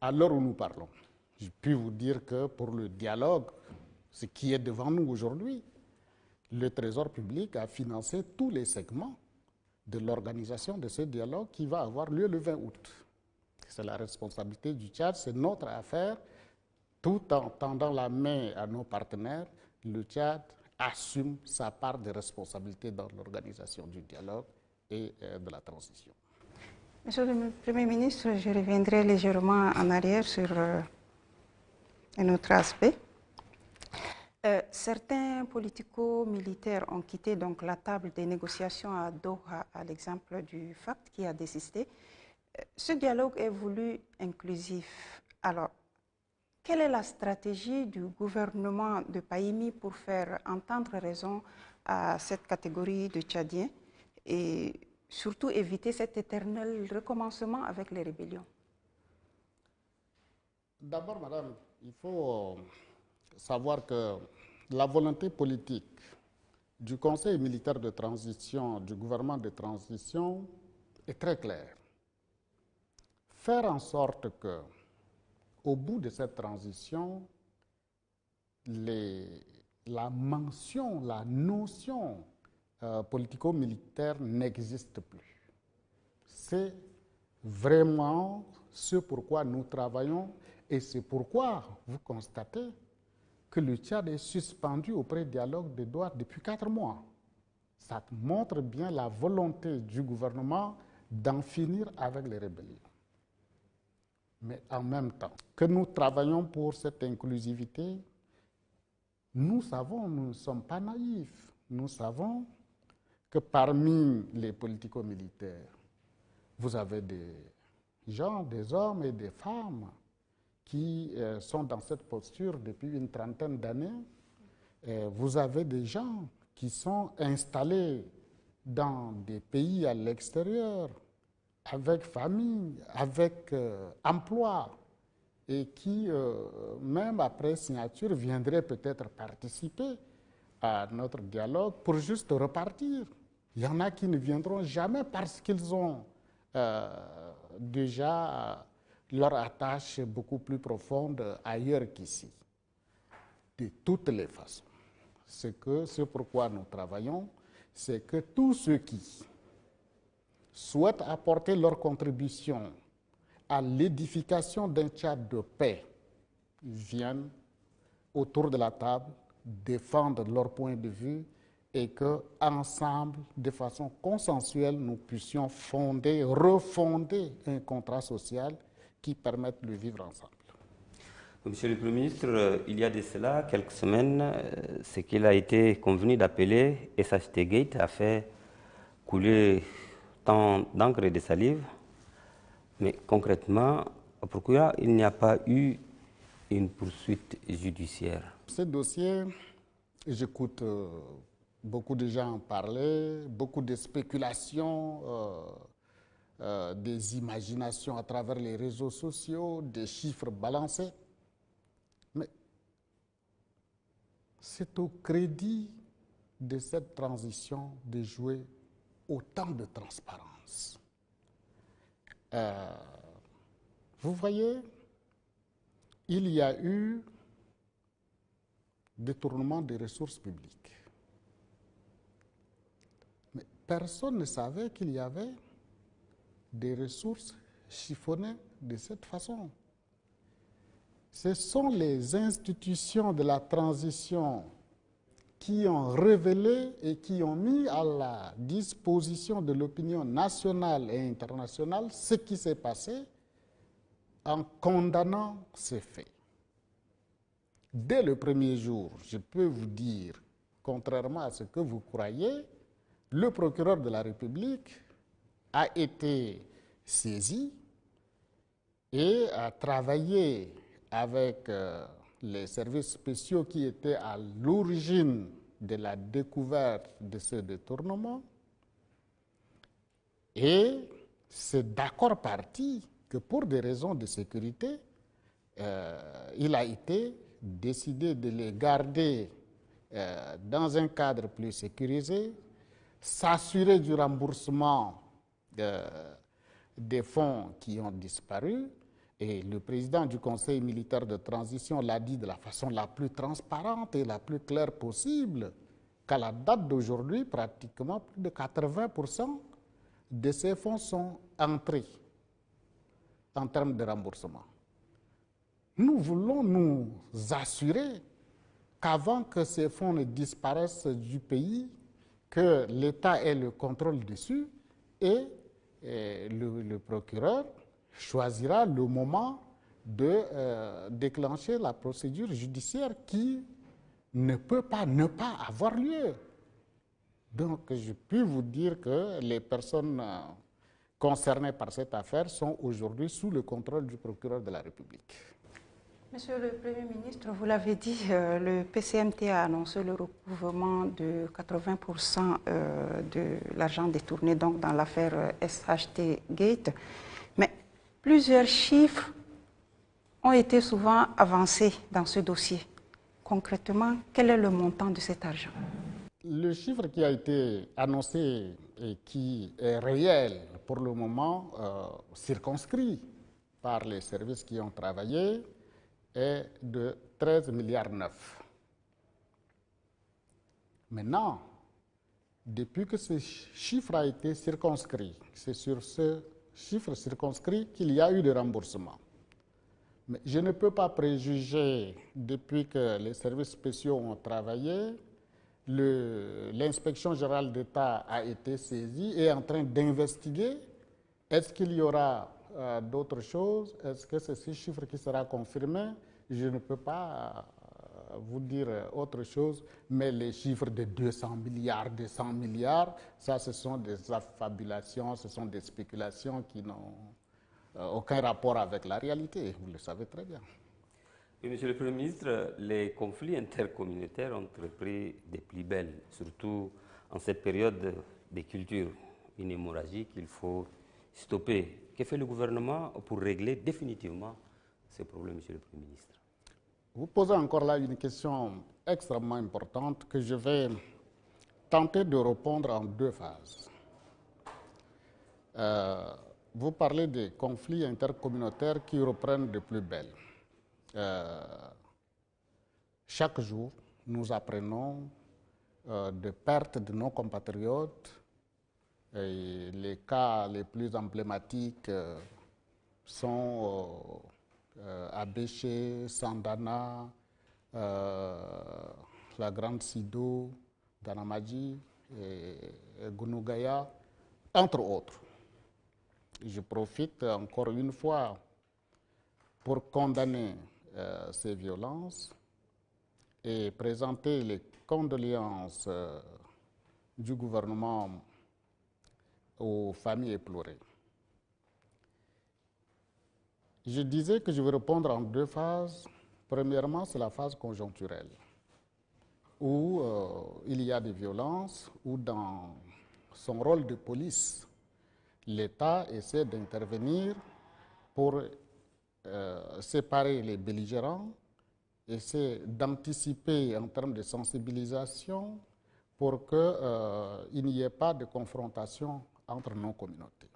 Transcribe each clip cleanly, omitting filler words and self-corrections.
à l'heure où nous parlons, je puis vous dire que pour le dialogue, ce qui est devant nous aujourd'hui, le Trésor public a financé tous les segments de l'organisation de ce dialogue qui va avoir lieu le 20 août. C'est la responsabilité du Tchad, c'est notre affaire. Tout en tendant la main à nos partenaires, le Tchad assume sa part de responsabilité dans l'organisation du dialogue et de la transition. Monsieur le Premier ministre, je reviendrai légèrement en arrière sur un autre aspect. Certains politico-militaires ont quitté donc la table des négociations à Doha, à l'exemple du FACT qui a désisté. Ce dialogue est voulu inclusif. Alors, quelle est la stratégie du gouvernement de Pahimi pour faire entendre raison à cette catégorie de Tchadiens et surtout éviter cet éternel recommencement avec les rébellions? D'abord, madame, il faut savoir que la volonté politique du Conseil militaire de transition, du gouvernement de transition, est très claire. Faire en sorte que, au bout de cette transition, la mention, la notion politico-militaire n'existe plus. C'est vraiment ce pourquoi nous travaillons et c'est pourquoi vous constatez que le Tchad est suspendu au pré-dialogue de Doha depuis 4 mois. Ça montre bien la volonté du gouvernement d'en finir avec les rébellions. Mais en même temps que nous travaillons pour cette inclusivité, nous savons, nous ne sommes pas naïfs, nous savons que parmi les politico-militaires, vous avez des gens, des hommes et des femmes qui sont dans cette posture depuis une trentaine d'années. Vous avez des gens qui sont installés dans des pays à l'extérieur, avec famille, avec emploi, et qui, même après signature, viendraient peut-être participer à notre dialogue pour juste repartir. Il y en a qui ne viendront jamais parce qu'ils ont déjà leur attache beaucoup plus profonde ailleurs qu'ici. De toutes les façons, ce pourquoi nous travaillons, c'est que tous ceux qui souhaitent apporter leur contribution à l'édification d'un Tchad de paix viennent autour de la table défendre leur point de vue et qu'ensemble, de façon consensuelle, nous puissions fonder, refonder un contrat social qui permette de vivre ensemble. Monsieur le Premier ministre, il y a de cela quelques semaines, ce qu'il a été convenu d'appeler SHT Gate a fait couler tant d'encre et de salive, mais concrètement, pourquoi il n'y a pas eu une poursuite judiciaire? Ce dossier, j'écoute beaucoup de gens en parler, beaucoup de spéculations, des imaginations à travers les réseaux sociaux, des chiffres balancés. Mais c'est au crédit de cette transition de jouer autant de transparence. Vous voyez, il y a eu détournement des ressources publiques. Mais personne ne savait qu'il y avait des ressources chiffonnées de cette façon. Ce sont les institutions de la transition qui ont révélé et qui ont mis à la disposition de l'opinion nationale et internationale ce qui s'est passé en condamnant ces faits. Dès le premier jour, je peux vous dire, contrairement à ce que vous croyez, le procureur de la République a été saisi et a travaillé avec les services spéciaux qui étaient à l'origine de la découverte de ce détournement. Et c'est d'accord parti que pour des raisons de sécurité, il a été décidé de les garder dans un cadre plus sécurisé, s'assurer du remboursement des fonds qui ont disparu Et le président du Conseil militaire de transition l'a dit de la façon la plus transparente et la plus claire possible, qu'à la date d'aujourd'hui, pratiquement plus de 80% de ces fonds sont entrés en termes de remboursement. Nous voulons nous assurer qu'avant que ces fonds ne disparaissent du pays, que l'État ait le contrôle dessus et le procureur choisira le moment de déclencher la procédure judiciaire qui ne peut pas ne pas avoir lieu. Donc, je peux vous dire que les personnes concernées par cette affaire sont aujourd'hui sous le contrôle du procureur de la République. Monsieur le Premier ministre, vous l'avez dit, le PCMT a annoncé le recouvrement de 80% de l'argent détourné donc, dans l'affaire SHT Gate. Mais plusieurs chiffres ont été souvent avancés dans ce dossier. Concrètement, quel est le montant de cet argent? Le chiffre qui a été annoncé et qui est réel pour le moment, circonscrit par les services qui ont travaillé, est de 13,9 milliards. Maintenant, depuis que ce chiffre a été circonscrit, c'est sur ce chiffre circonscrit qu'il y a eu des remboursements. Mais je ne peux pas préjuger, depuis que les services spéciaux ont travaillé, l'inspection générale d'État a été saisie et est en train d'investiguer. Est-ce qu'il y aura d'autres choses? Est-ce que c'est ce chiffre qui sera confirmé? Je ne peux pas vous dire autre chose, mais les chiffres de 200 milliards, 200 milliards, ça ce sont des affabulations, ce sont des spéculations qui n'ont aucun rapport avec la réalité, vous le savez très bien. Oui, Monsieur le Premier ministre, les conflits intercommunautaires ont repris des plus belles, surtout en cette période de culture, une hémorragie qu'il faut stopper. Que fait le gouvernement pour régler définitivement ces problèmes, Monsieur le Premier ministre? Vous posez encore là une question extrêmement importante que je vais tenter de répondre en deux phases. Vous parlez des conflits intercommunautaires qui reprennent de plus belle. Chaque jour, nous apprenons de pertes de nos compatriotes. Et les cas les plus emblématiques sont Abéché, Sandana, la Grande Sido, Danamadji, et Gounougaïa, entre autres. Je profite encore une fois pour condamner ces violences et présenter les condoléances du gouvernement aux familles éplorées. Je disais que je vais répondre en deux phases. Premièrement, c'est la phase conjoncturelle, où il y a des violences, où dans son rôle de police, l'État essaie d'intervenir pour séparer les belligérants, essaie d'anticiper en termes de sensibilisation pour qu'il n'y ait pas de confrontation entre nos communautés.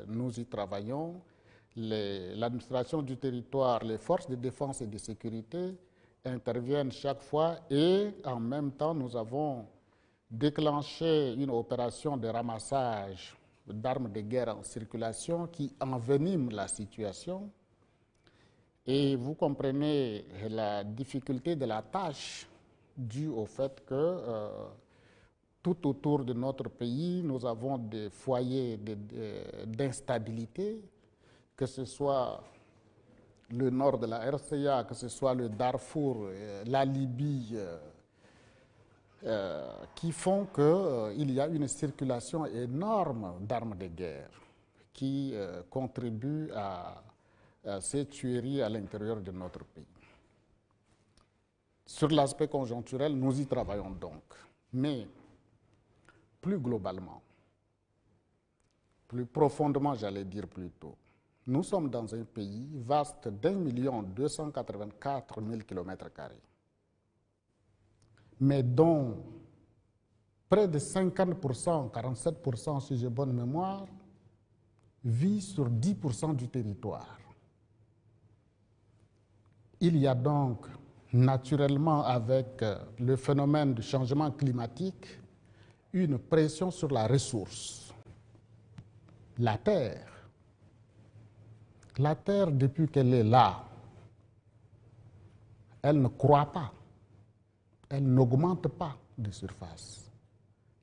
Nous y travaillons. L'administration du territoire, les forces de défense et de sécurité interviennent chaque fois et en même temps nous avons déclenché une opération de ramassage d'armes de guerre en circulation qui envenime la situation. Et vous comprenez la difficulté de la tâche due au fait que tout autour de notre pays, nous avons des foyers d'instabilité, que ce soit le nord de la RCA, que ce soit le Darfour, la Libye, qui font qu'il y a une circulation énorme d'armes de guerre qui contribuent à ces tueries à l'intérieur de notre pays. Sur l'aspect conjoncturel, nous y travaillons donc. Mais plus globalement, plus profondément, j'allais dire plutôt, nous sommes dans un pays vaste d'1 284 000 km², mais dont près de 50%, 47% si j'ai bonne mémoire, vit sur 10% du territoire. Il y a donc naturellement avec le phénomène du changement climatique une pression sur la ressource, la terre. La terre, depuis qu'elle est là, elle ne croît pas, elle n'augmente pas de surface.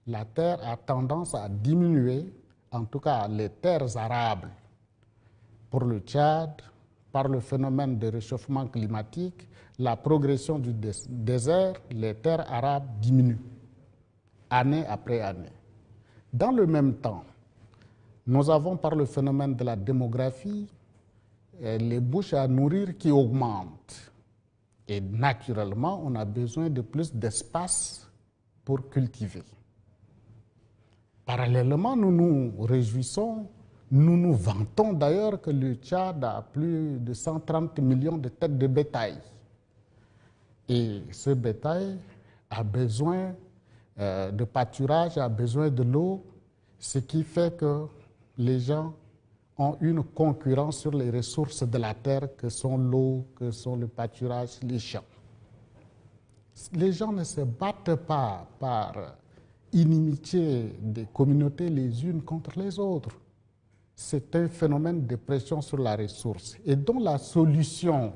La terre a tendance à diminuer, en tout cas les terres arables. Pour le Tchad, par le phénomène de réchauffement climatique, la progression du désert, les terres arabes diminuent, année après année. Dans le même temps, nous avons par le phénomène de la démographie, les bouches à nourrir qui augmentent. Et naturellement, on a besoin de plus d'espace pour cultiver. Parallèlement, nous nous réjouissons, nous nous vantons d'ailleurs que le Tchad a plus de 130 millions de têtes de bétail. Et ce bétail a besoin de pâturage, a besoin de l'eau, ce qui fait que les gens ont une concurrence sur les ressources de la terre que sont l'eau, que sont le pâturage, les champs. Les gens ne se battent pas par inimitié des communautés les unes contre les autres. C'est un phénomène de pression sur la ressource et dont la solution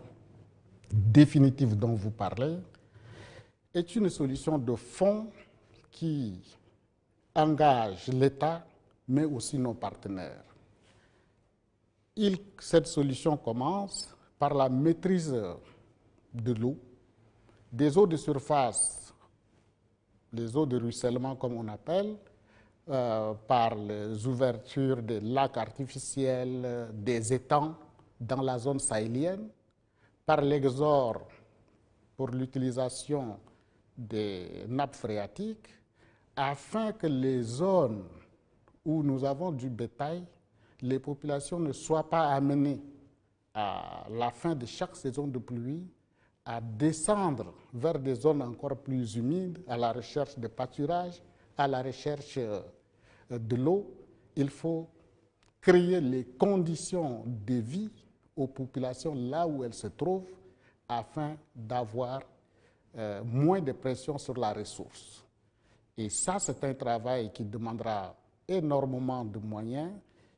définitive dont vous parlez est une solution de fond qui engage l'État mais aussi nos partenaires. Cette solution commence par la maîtrise de l'eau, des eaux de surface, les eaux de ruissellement comme on appelle, par les ouvertures des lacs artificiels, des étangs dans la zone sahélienne, par l'exor pour l'utilisation des nappes phréatiques, afin que les zones où nous avons du bétail, les populations ne soient pas amenées à la fin de chaque saison de pluie à descendre vers des zones encore plus humides, à la recherche de pâturage, à la recherche de l'eau. Il faut créer les conditions de vie aux populations là où elles se trouvent afin d'avoir moins de pression sur la ressource. Et ça, c'est un travail qui demandera énormément de moyens.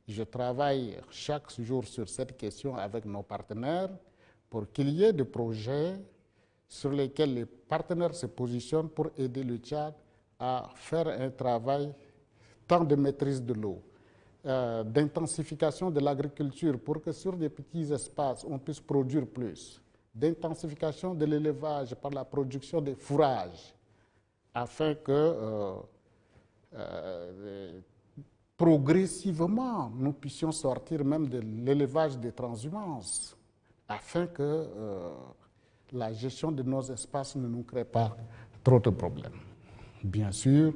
Je travaille chaque jour sur cette question avec nos partenaires pour qu'il y ait des projets sur lesquels les partenaires se positionnent pour aider le Tchad à faire un travail tant de maîtrise de l'eau, d'intensification de l'agriculture pour que sur des petits espaces, on puisse produire plus, d'intensification de l'élevage par la production des fourrages, afin que progressivement, nous puissions sortir même de l'élevage des transhumances, afin que la gestion de nos espaces ne nous crée pas trop de problèmes. Bien sûr,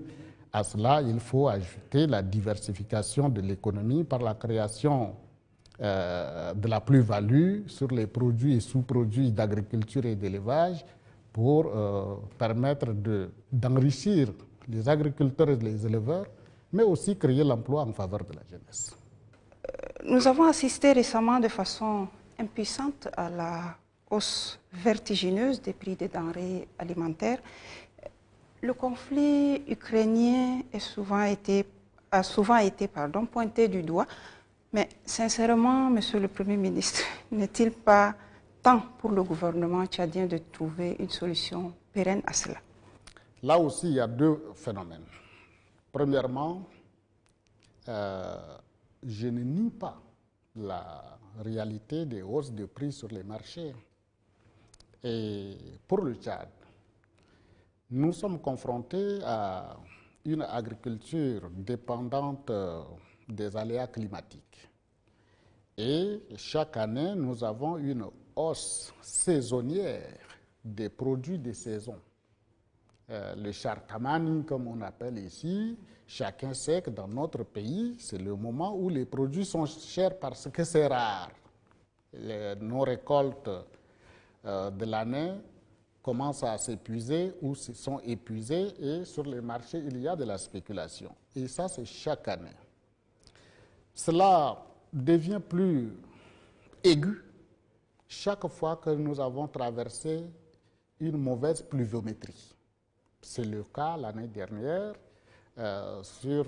à cela, il faut ajouter la diversification de l'économie par la création de la plus-value sur les produits et sous-produits d'agriculture et d'élevage pour permettre d'enrichir les agriculteurs et les éleveurs, mais aussi créer l'emploi en faveur de la jeunesse. Nous avons assisté récemment de façon impuissante à la hausse vertigineuse des prix des denrées alimentaires. Le conflit ukrainien a souvent été pointé du doigt, mais sincèrement, Monsieur le Premier ministre, n'est-il pas temps pour le gouvernement tchadien de trouver une solution pérenne à cela? Là aussi, il y a deux phénomènes. Premièrement, je ne nie pas la réalité des hausses de prix sur les marchés. Et pour le Tchad, nous sommes confrontés à une agriculture dépendante des aléas climatiques. Et chaque année, nous avons une hausse saisonnière des produits de saison. Le chartamani, comme on appelle ici, chacun sait que dans notre pays, c'est le moment où les produits sont chers parce que c'est rare. Nos récoltes de l'année commencent à s'épuiser ou se sont épuisées et sur les marchés, il y a de la spéculation. Et ça, c'est chaque année. Cela devient plus aigu chaque fois que nous avons traversé une mauvaise pluviométrie. C'est le cas l'année dernière sur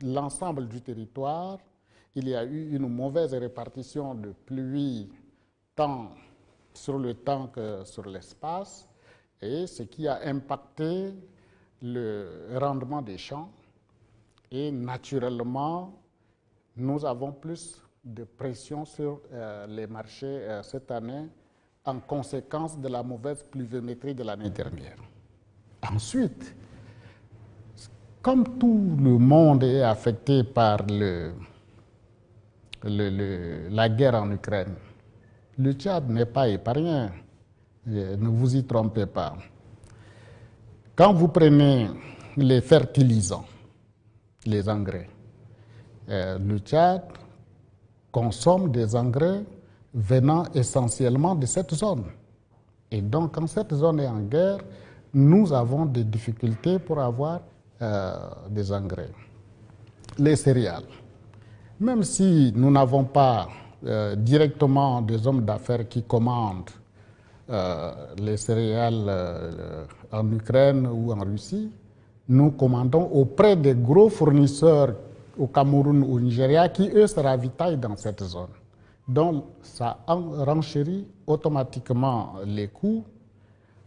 l'ensemble du territoire. Il y a eu une mauvaise répartition de pluie tant sur le temps que sur l'espace, et ce qui a impacté le rendement des champs. Et naturellement, nous avons plus de pression sur les marchés cette année en conséquence de la mauvaise pluviométrie de l'année dernière. Ensuite, comme tout le monde est affecté par la guerre en Ukraine, le Tchad n'est pas épargné, ne vous y trompez pas. Quand vous prenez les fertilisants, les engrais, le Tchad consomme des engrais venant essentiellement de cette zone. Et donc, quand cette zone est en guerre, nous avons des difficultés pour avoir des engrais. Les céréales. Même si nous n'avons pas directement des hommes d'affaires qui commandent les céréales en Ukraine ou en Russie, nous commandons auprès des gros fournisseurs au Cameroun ou au Nigeria qui, eux, se ravitaillent dans cette zone. Donc, ça renchérit automatiquement les coûts.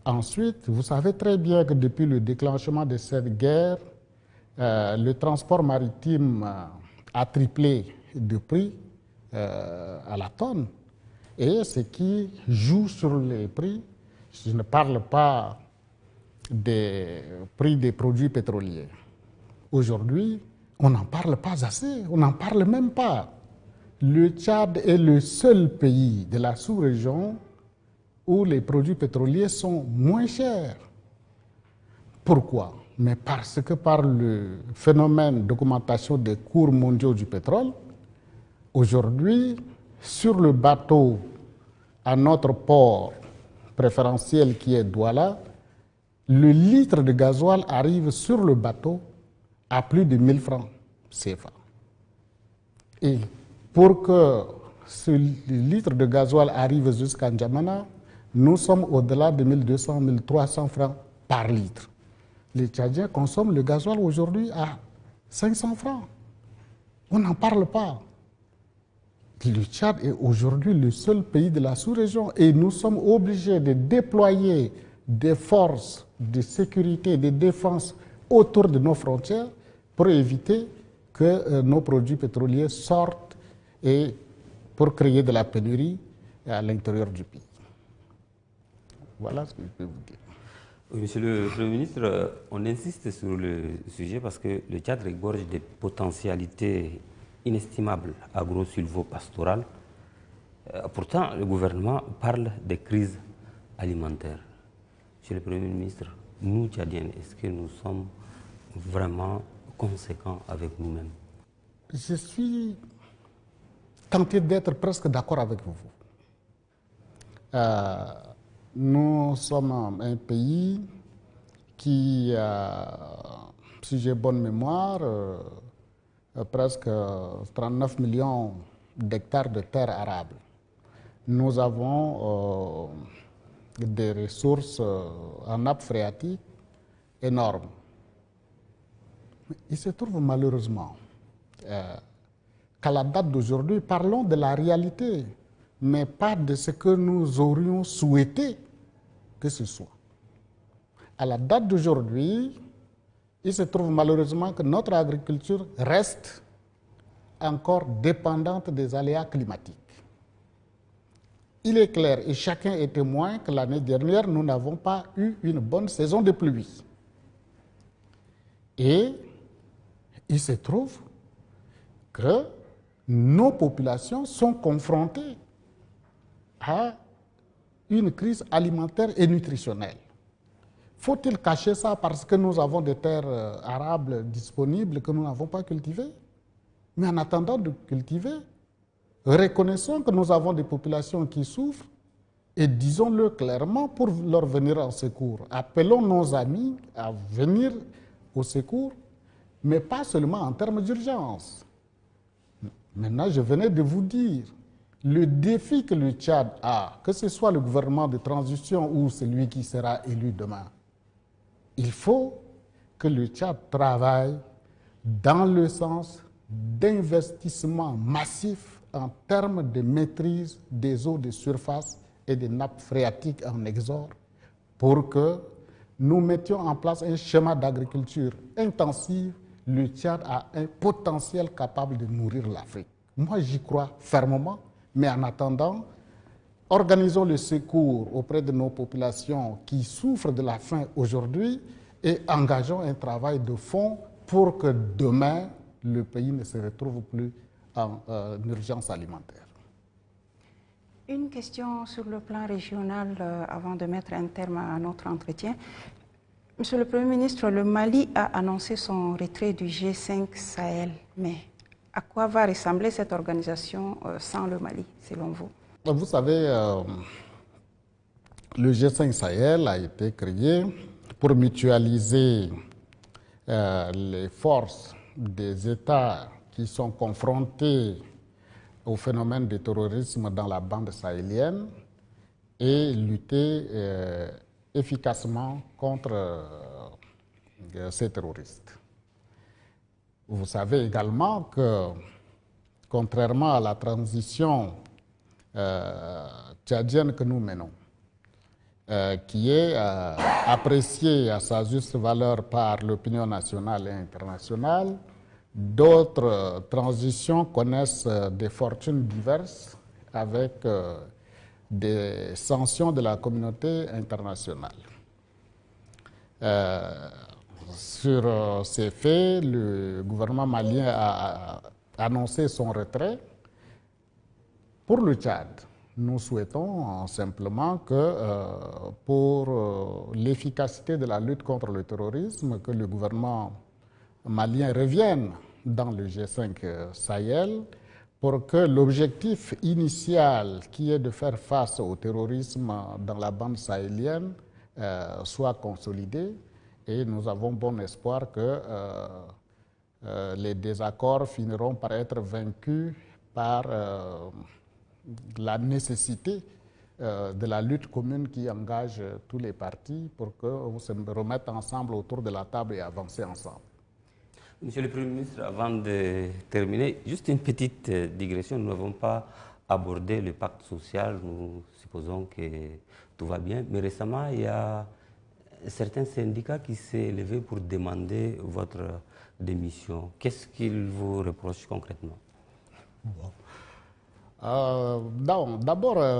Ensuite, vous savez très bien que depuis le déclenchement de cette guerre, le transport maritime a triplé de prix à la tonne. Et ce qui joue sur les prix, je ne parle pas des prix des produits pétroliers. Aujourd'hui, on n'en parle pas assez, on n'en parle même pas. Le Tchad est le seul pays de la sous-région où les produits pétroliers sont moins chers. Pourquoi? Mais parce que par le phénomène d'augmentation des cours mondiaux du pétrole, aujourd'hui, sur le bateau à notre port préférentiel qui est Douala, le litre de gasoil arrive sur le bateau à plus de 1000 francs CFA. Et pour que ce litre de gasoil arrive jusqu'à N'Djamena, nous sommes au-delà de 1200, 1300 francs par litre. Les Tchadiens consomment le gasoil aujourd'hui à 500 francs. On n'en parle pas. Le Tchad est aujourd'hui le seul pays de la sous-région et nous sommes obligés de déployer des forces de sécurité, de défense autour de nos frontières pour éviter que nos produits pétroliers sortent et pour créer de la pénurie à l'intérieur du pays. Voilà ce que je peux vous dire. Oui, Monsieur le Premier ministre, on insiste sur le sujet parce que le Tchad regorge des potentialités inestimables agro-silvo-pastorales. Pourtant, le gouvernement parle des crises alimentaires. Monsieur le Premier ministre, nous, Tchadiens, est-ce que nous sommes vraiment conséquents avec nous-mêmes? Je suis tenté d'être presque d'accord avec vous. Nous sommes un pays qui, si j'ai bonne mémoire, presque 39 millions d'hectares de terres arables. Nous avons des ressources en nappe phréatique énormes. Il se trouve malheureusement qu'à la date d'aujourd'hui, parlons de la réalité, mais pas de ce que nous aurions souhaité que ce soit. À la date d'aujourd'hui, il se trouve malheureusement que notre agriculture reste encore dépendante des aléas climatiques. Il est clair, et chacun est témoin, que l'année dernière, nous n'avons pas eu une bonne saison de pluie. Et il se trouve que nos populations sont confrontées à une crise alimentaire et nutritionnelle. Faut-il cacher ça parce que nous avons des terres arables disponibles que nous n'avons pas cultivées? Mais en attendant de cultiver, reconnaissons que nous avons des populations qui souffrent et disons-le clairement pour leur venir en secours. Appelons nos amis à venir au secours, mais pas seulement en termes d'urgence. Maintenant, je venais de vous dire le défi que le Tchad a, que ce soit le gouvernement de transition ou celui qui sera élu demain, il faut que le Tchad travaille dans le sens d'investissement massif en termes de maîtrise des eaux de surface et des nappes phréatiques en exorde pour que nous mettions en place un schéma d'agriculture intensive. Le Tchad a un potentiel capable de nourrir l'Afrique. Moi, j'y crois fermement, mais en attendant, organisons le secours auprès de nos populations qui souffrent de la faim aujourd'hui et engageons un travail de fond pour que demain, le pays ne se retrouve plus en urgence alimentaire. Une question sur le plan régional avant de mettre un terme à notre entretien. Monsieur le Premier ministre, le Mali a annoncé son retrait du G5 Sahel, mais à quoi va ressembler cette organisation sans le Mali, selon vous? Vous savez, le G5 Sahel a été créé pour mutualiser les forces des États qui sont confrontés au phénomène de terrorisme dans la bande sahélienne et lutter efficacement contre ces terroristes. Vous savez également que, contrairement à la transition tchadienne que nous menons, qui est appréciée à sa juste valeur par l'opinion nationale et internationale, d'autres transitions connaissent des fortunes diverses avec des sanctions de la communauté internationale. Sur ces faits, le gouvernement malien a annoncé son retrait. Pour le Tchad, nous souhaitons simplement que pour l'efficacité de la lutte contre le terrorisme, que le gouvernement malien revienne dans le G5 Sahel pour que l'objectif initial qui est de faire face au terrorisme dans la bande sahélienne soit consolidé et nous avons bon espoir que les désaccords finiront par être vaincus par la nécessité de la lutte commune qui engage tous les partis pour qu'on se remette ensemble autour de la table et avancer ensemble. Monsieur le Premier ministre, avant de terminer, juste une petite digression. Nous n'avons pas abordé le pacte social. Nous supposons que tout va bien. Mais récemment, il y a certains syndicats qui s'est levé pour demander votre démission. Qu'est-ce qu'ils vous reprochent concrètement? D'abord,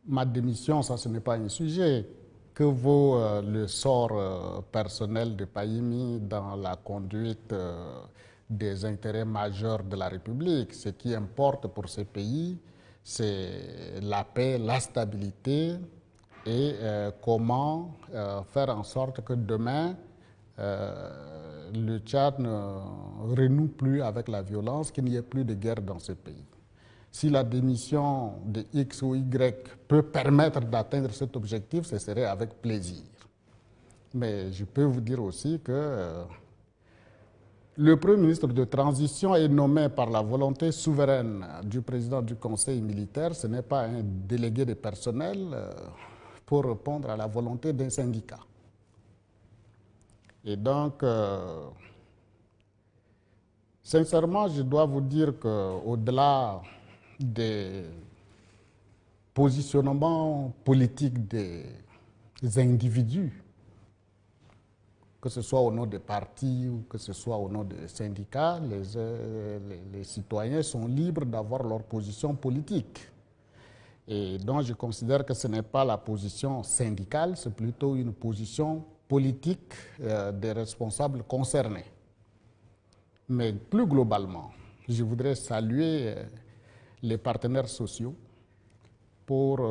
ma démission, ça ce n'est pas un sujet. Que vaut le sort personnel de Payimi dans la conduite des intérêts majeurs de la République? Ce qui importe pour ce pays, c'est la paix, la stabilité et comment faire en sorte que demain, le Tchad ne renoue plus avec la violence, qu'il n'y ait plus de guerre dans ce pays. Si la démission de X ou Y peut permettre d'atteindre cet objectif, ce serait avec plaisir. Mais je peux vous dire aussi que le Premier ministre de transition est nommé par la volonté souveraine du président du Conseil militaire. Ce n'est pas un délégué de personnel pour répondre à la volonté d'un syndicat. Et donc, sincèrement, je dois vous dire qu'au-delà des positionnements politiques des individus, que ce soit au nom des partis ou que ce soit au nom des syndicats, les citoyens sont libres d'avoir leur position politique. Et donc je considère que ce n'est pas la position syndicale, c'est plutôt une position politique des responsables concernés. Mais plus globalement, je voudrais saluer les partenaires sociaux pour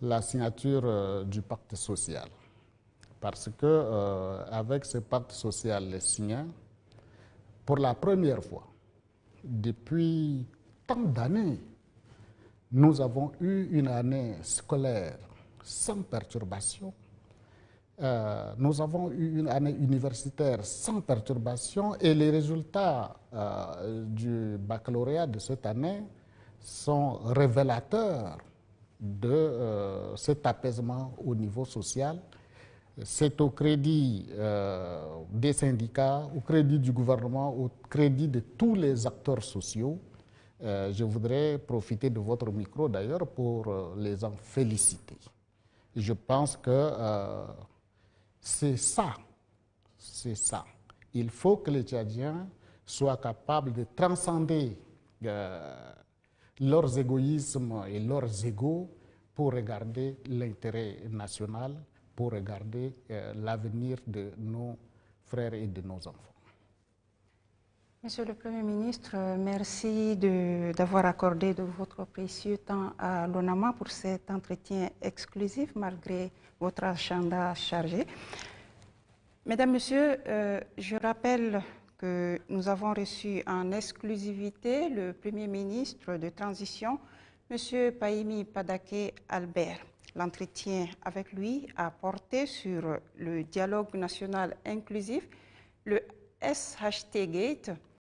la signature du pacte social. Parce que avec ce pacte social signé, pour la première fois, depuis tant d'années, nous avons eu une année scolaire sans perturbation, nous avons eu une année universitaire sans perturbation et les résultats du baccalauréat de cette année sont révélateurs de cet apaisement au niveau social. C'est au crédit des syndicats, au crédit du gouvernement, au crédit de tous les acteurs sociaux. Je voudrais profiter de votre micro d'ailleurs pour les en féliciter. Je pense que c'est ça. Il faut que les Tchadiens soient capables de transcender leurs égoïsmes et leurs égos pour regarder l'intérêt national, pour regarder l'avenir de nos frères et de nos enfants. Monsieur le Premier ministre, merci d'avoir accordé de votre précieux temps à l'ONAMA pour cet entretien exclusif malgré votre agenda chargé. Mesdames, Messieurs, je rappelle que nous avons reçu en exclusivité le Premier ministre de transition, M. Pahimi Padaké Albert. L'entretien avec lui a porté sur le dialogue national inclusif, le SHT Gate,